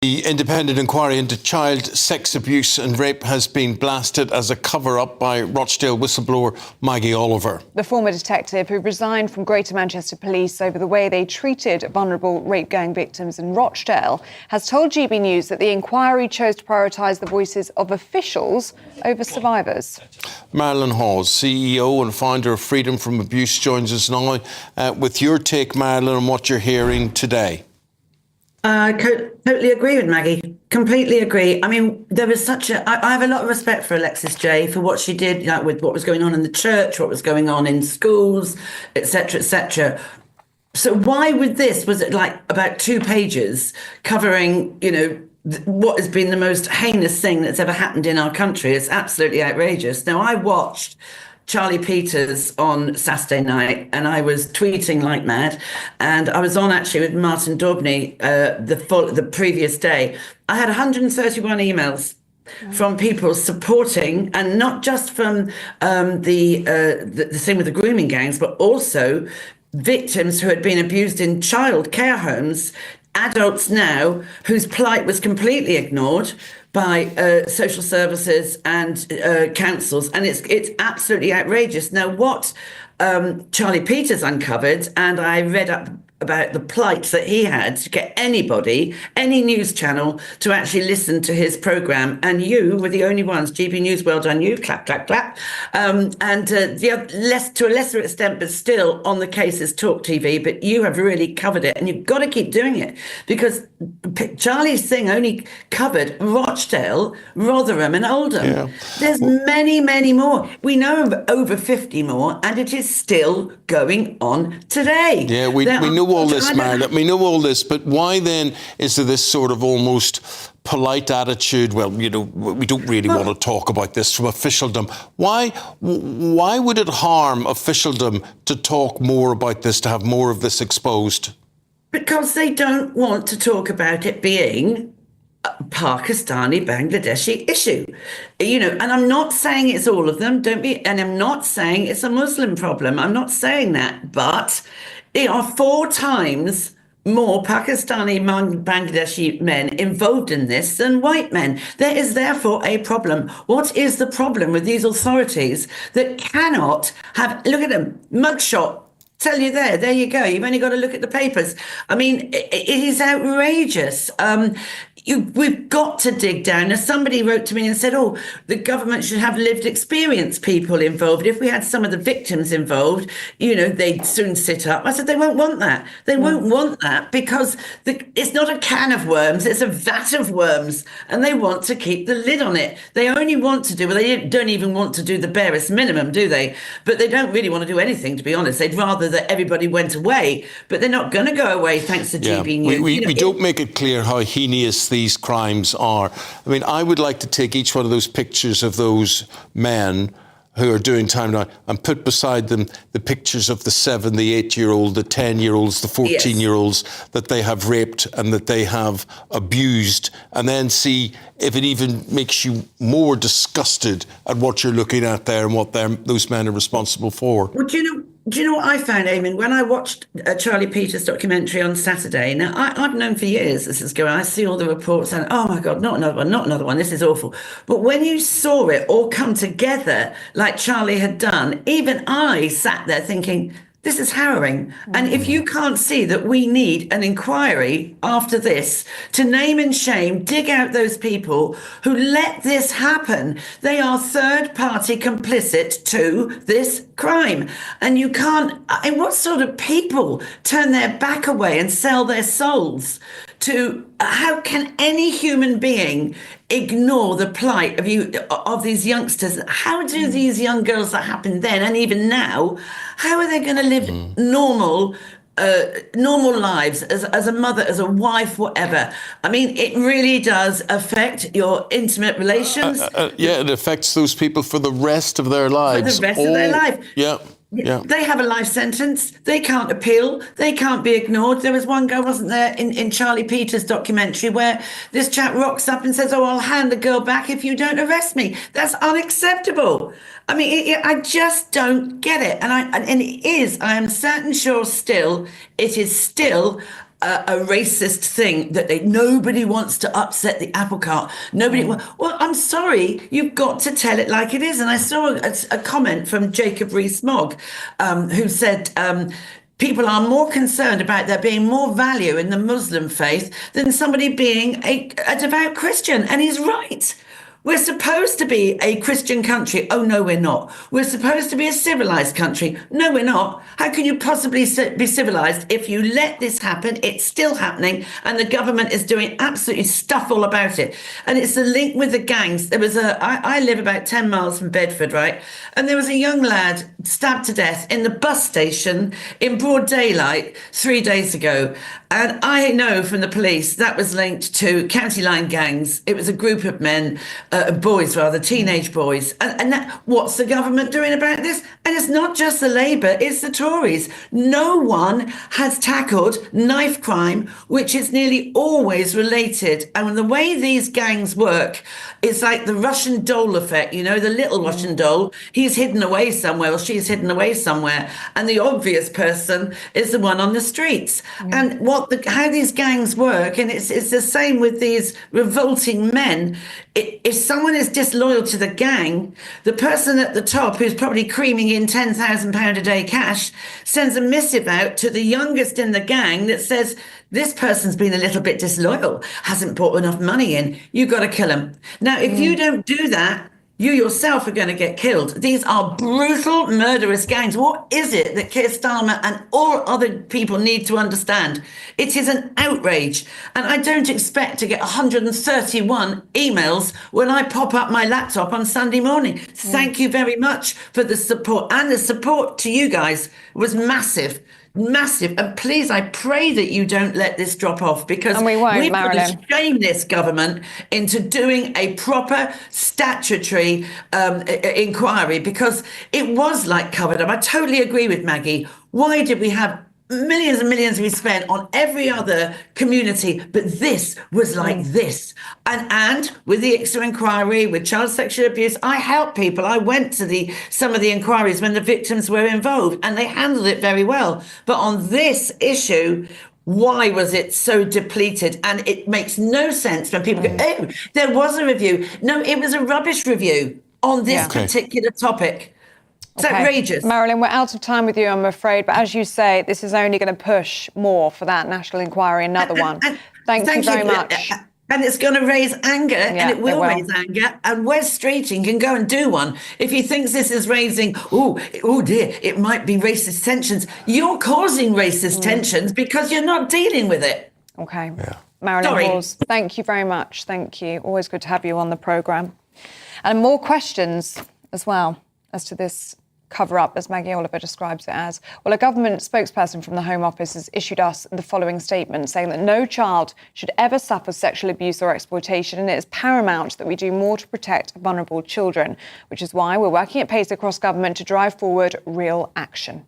The independent inquiry into child sex abuse and rape has been blasted as a cover-up by Rochdale whistleblower Maggie Oliver. The former detective, who resigned from Greater Manchester Police over the way they treated vulnerable rape gang victims in Rochdale, has told GB News that the inquiry chose to prioritise the voices of officials over survivors. Marilyn Hawes, CEO and founder of Freedom from Abuse, joins us now with your take, Marilyn, on what you're hearing today. Totally agree with Maggie. Completely agree. I mean, there was I have a lot of respect for Alexis Jay for what she did, like with what was going on in the church, what was going on in schools, etc., etc. So why with this? Was it like about 2 pages covering, what has been the most heinous thing that's ever happened in our country? It's absolutely outrageous. Now, I watched Charlie Peters on Saturday night, and I was tweeting like mad, and I was on actually with Martin Daubney the previous day. I had 131 emails from people supporting, and not just from the thing with the grooming gangs, but also victims who had been abused in child care homes, adults now whose plight was completely ignored by social services and councils, and it's absolutely outrageous. Now, what Charlie Peters uncovered, and I read up about the plight that he had to get anybody, any news channel, to actually listen to his programme. And you were the only ones. GB News, well done you, clap, clap, clap. To a lesser extent, but still on the case is Talk TV, but you have really covered it, and you've got to keep doing it, because Charlie's thing only covered Rochdale, Rotherham and Oldham. Yeah. There's many, many more. We know of over 50 more, and it is still going on today. Yeah, we know all this, Marilyn. We know all this, but why then is there this sort of almost polite attitude? Well, we don't really want to talk about this from officialdom. Why would it harm officialdom to talk more about this, to have more of this exposed? Because they don't want to talk about it being a Pakistani, Bangladeshi issue. And I'm not saying it's all of them, and I'm not saying it's a Muslim problem. I'm not saying that, but there are 4 times more Pakistani, Bangladeshi men involved in this than white men. There is therefore a problem. What is the problem with these authorities that cannot have, look at them, mugshot, tell you there you go. You've only got to look at the papers. I mean, it is outrageous. We've got to dig down. Now, somebody wrote to me and said, the government should have lived experience people involved. If we had some of the victims involved, they'd soon sit up. I said, they won't want that. They won't want that because it's not a can of worms, it's a vat of worms, and they want to keep the lid on it. They only want to they don't even want to do the barest minimum, do they? But they don't really want to do anything, to be honest. They'd rather that everybody went away, but they're not going to go away thanks to GB News. We don't make it clear how heinous these crimes are. I mean, I would like to take each one of those pictures of those men who are doing time now and put beside them the pictures of the 7, the 8-year-old, the 10-year-olds, the 14-year-olds that they have raped and that they have abused, and then see if it even makes you more disgusted at what you're looking at there and what those men are responsible for. Well, do you know what I found, Eamon, when I watched Charlie Peters' documentary on Saturday? Now, I've known for years this is going on. I see all the reports and, oh, my God, not another one. This is awful. But when you saw it all come together like Charlie had done, even I sat there thinking, this is harrowing. And if you can't see that we need an inquiry after this to name and shame, dig out those people who let this happen, they are third-party complicit to this crime. And you can't, and what sort of people turn their back away and sell their souls to, how can any human being ignore the plight of these youngsters? How do these young girls that happened then and even now, how are they going to live normal lives as a mother, as a wife, whatever? I mean, it really does affect your intimate relations. It affects those people for the rest of their lives. For the rest of their life. Yeah. Yeah. They have a life sentence. They can't appeal. They can't be ignored. There was one girl, wasn't there, in Charlie Peters' documentary where this chap rocks up and says, I'll hand the girl back if you don't arrest me. That's unacceptable. I mean, I just don't get it. And it is, I am certain sure still, it is still a racist thing that nobody wants to upset the apple cart. Well, I'm sorry, you've got to tell it like it is. And I saw a comment from Jacob Rees-Mogg, who said, people are more concerned about there being more value in the Muslim faith than somebody being a devout Christian. And he's right. We're supposed to be a Christian country. Oh, no, we're not. We're supposed to be a civilized country. No, we're not. How can you possibly be civilized if you let this happen? It's still happening, and the government is doing absolutely stuff all about it. And it's the link with the gangs. I live about 10 miles from Bedford, right? And there was a young lad stabbed to death in the bus station in broad daylight 3 days ago. And I know from the police that was linked to county line gangs. It was a group of men, boys rather, teenage boys. And what's the government doing about this? And it's not just the Labour, it's the Tories. No one has tackled knife crime, which is nearly always related. And the way these gangs work, it's like the Russian doll effect, the little Russian doll. He's hidden away somewhere, or she's hidden away somewhere. And the obvious person is the one on the streets. And how these gangs work, and it's the same with these revolting men. If someone is disloyal to the gang, the person at the top, who's probably creaming in £10,000 a day cash, sends a missive out to the youngest in the gang that says, this person's been a little bit disloyal, hasn't brought enough money in, you've got to kill him. Now, if you don't do that, you yourself are going to get killed. These are brutal, murderous gangs. What is it that Keir Starmer and all other people need to understand? It is an outrage. And I don't expect to get 131 emails when I pop up my laptop on Sunday morning. Thank you very much for the support. And the support to you guys was massive. Massive. And please, I pray that you don't let this drop off, because and we won't, we've got Marilyn. to shame this government into doing a proper statutory inquiry, because it was like covered up. I totally agree with Maggie. Why did we have millions and millions we spent on every other community, but this was like this? And with the ICSA inquiry, with child sexual abuse, I helped people. I went to some of the inquiries when the victims were involved, and they handled it very well. But on this issue, why was it so depleted? And it makes no sense when people go, oh, there was a review. No, it was a rubbish review on this particular topic. It's outrageous. Marilyn, we're out of time with you, I'm afraid. But as you say, this is only going to push more for that national inquiry, another one. Thank you very much. And it's going to raise anger, and it will raise anger. And Wes Streeting can go and do one. If he thinks this is raising, oh dear, it might be racist tensions. You're causing racist tensions because you're not dealing with it. Okay. Yeah. Marilyn Hawes, thank you very much. Thank you. Always good to have you on the programme. And more questions as well as to this cover-up, as Maggie Oliver describes it as. Well, a government spokesperson from the Home Office has issued us the following statement, saying that no child should ever suffer sexual abuse or exploitation, and it is paramount that we do more to protect vulnerable children, which is why we're working at pace across government to drive forward real action.